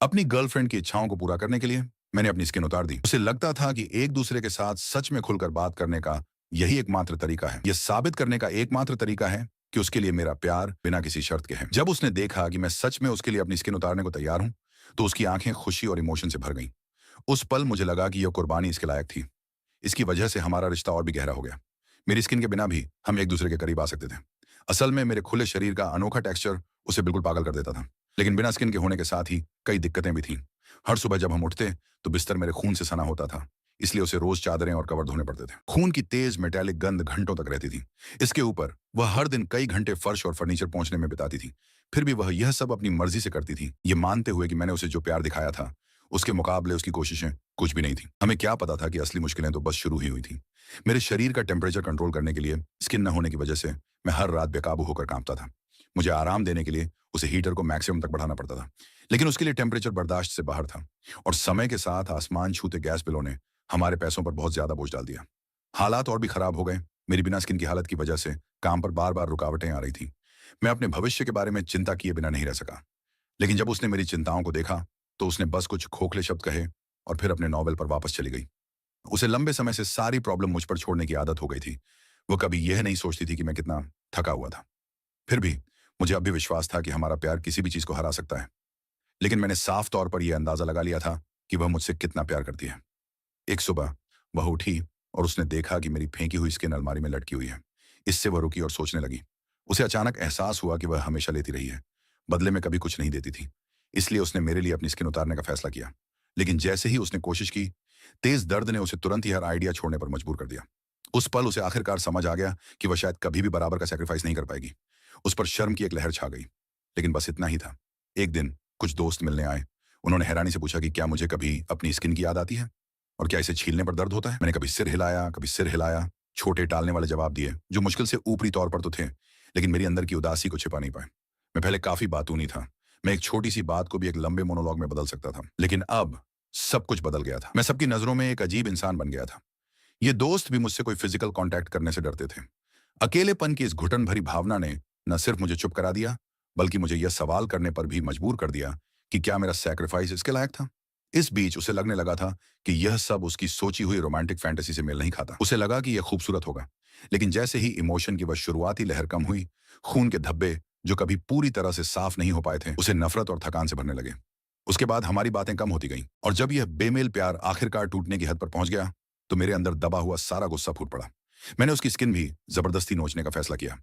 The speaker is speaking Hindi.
अपनी गर्लफ्रेंड की इच्छाओं को पूरा करने के लिए मैंने अपनी स्किन उतार दी। उसे लगता था कि एक दूसरे के साथ सच में खुलकर बात करने का यही एकमात्र तरीका है। यह साबित करने का एकमात्र तरीका है कि उसके लिए मेरा प्यार बिना किसी शर्त के है। जब उसने देखा कि मैं सच में उसके लिए अपनी स्किन उतारने को तैयार हूं, तो उसकी आंखें खुशी और इमोशन से भर गईं। उस पल मुझे लगा कि यह कुर्बानी इसके लायक थी। इसकी वजह से हमारा रिश्ता और भी गहरा हो गया। मेरी स्किन के बिना भी हम एक दूसरे के करीब आ सकते थे। असल में मेरे खुले शरीर का अनोखा टेक्सचर उसे बिल्कुल पागल कर देता था। लेकिन बिना स्किन के होने के साथ ही कई दिक्कतें भी थीं। हर सुबह जब हम उठते तो बिस्तर मेरे खून से सना होता था, इसलिए उसे रोज चादरें और कवर धोने पड़ते थे। खून की तेज मेटालिक गंध घंटों तक रहती थी। इसके ऊपर वह हर दिन कई घंटे फर्श और फर्नीचर पहुंचने में बिताती थी। फिर भी वह यह सब अपनी मर्जी से करती थी, ये मानते हुए कि मैंने उसे जो प्यार दिखाया था उसके मुकाबले उसकी कोशिशें कुछ भी नहीं थी। हमें क्या पता था कि असली मुश्किलें तो बस शुरू ही हुई थी। मेरे शरीर का टेम्परेचर कंट्रोल करने के लिए स्किन न होने की वजह से मैं हर रात बेकाबू होकर कांपता था। मुझे आराम देने के लिए उसे हीटर को मैक्सिमम तक बढ़ाना पड़ता था, लेकिन उसके लिए टेम्परेचर बर्दाश्त से बाहर था। और समय के साथ आसमान छूते गैस बिलों ने हमारे पैसों पर बहुत ज्यादा बोझ डाल दिया। हालात और भी खराब हो गए। मेरी बिना स्किन की हालत की वजह से काम पर बार बार रुकावटें आ रही थी। मैं अपने भविष्य के बारे में चिंता किए बिना नहीं रह सका। लेकिन जब उसने मेरी चिंताओं को देखा तो उसने बस कुछ खोखले शब्द कहे और फिर अपने नॉवेल पर वापस चली गई। उसे लंबे समय से सारी प्रॉब्लम मुझ पर छोड़ने की आदत हो गई थी। वो कभी यह नहीं सोचती थी कि मैं कितना थका हुआ था। फिर भी मुझे अब भी विश्वास था कि हमारा प्यार किसी भी चीज को हरा सकता है। लेकिन मैंने साफ तौर पर यह अंदाजा लगा लिया था कि वह मुझसे कितना प्यार करती है। एक सुबह वह उठी और उसने देखा कि मेरी फेंकी हुई स्किन अलमारी में लटकी हुई है। इससे वह रुकी और सोचने लगी। उसे अचानक एहसास हुआ कि वह हमेशा लेती रही है, बदले में कभी कुछ नहीं देती थी। इसलिए उसने मेरे लिए अपनी स्किन उतारने का फैसला किया। लेकिन जैसे ही उसने कोशिश की, तेज दर्द ने उसे तुरंत ही हर आइडिया छोड़ने पर मजबूर कर दिया। उस पल उसे आखिरकार समझ आ गया कि वह शायद कभी भी बराबर का सैक्रिफाइस नहीं कर पाएगी। उस पर शर्म की एक लहर छा गई। लेकिन बस इतना ही था। एक दिन कुछ दोस्त मिलने आए। उन्होंने हैरानी से पूछा कि क्या मुझे कभी अपनी स्किन की याद आती है और क्या इसे छीलने पर दर्द होता है। मैंने कभी सिर हिलाया, छोटे टालने वाले जवाब दिए जो मुश्किल से ऊपरी तौर पर तो थे, लेकिन मेरी अंदर की उदासी को छिपा नहीं पाए। मैं पहले काफी बातूनी था। मैं एक छोटी सी बात को भी एक लंबे मोनोलॉग में बदल सकता था। लेकिन अब सब कुछ बदल गया था। मैं सबकी नजरों में एक अजीब इंसान बन गया था। ये दोस्त भी मुझसे कोई फिजिकल कांटेक्ट करने से डरते थे। अकेलेपन की इस घुटन भरी भावना ने न सिर्फ मुझे चुप करा दिया, बल्कि मुझे यह सवाल करने पर भी मजबूर कर दिया कि क्या मेरा सैक्रिफाइस इसके लायक था। इस बीच उसे लगने लगा था कि यह सब उसकी सोची हुई रोमांटिक फैंटेसी से मेल नहीं खाता। उसे लगा कि यह खूबसूरत होगा। लेकिन जैसे ही इमोशन की वह शुरुआती लहर कम हुई, खून के धब्बे जो कभी पूरी तरह से साफ नहीं हो पाए थे, उसे नफरत और थकान से भरने लगे। उसके बाद हमारी बातें कम होती गईं और जब यह बेमेल प्यार आखिरकार टूटने की हद पर पहुंच गया, तो मेरे अंदर दबा हुआ सारा गुस्सा फूट पड़ा। मैंने उसकी स्किन भी जबरदस्ती नोचने का फैसला किया।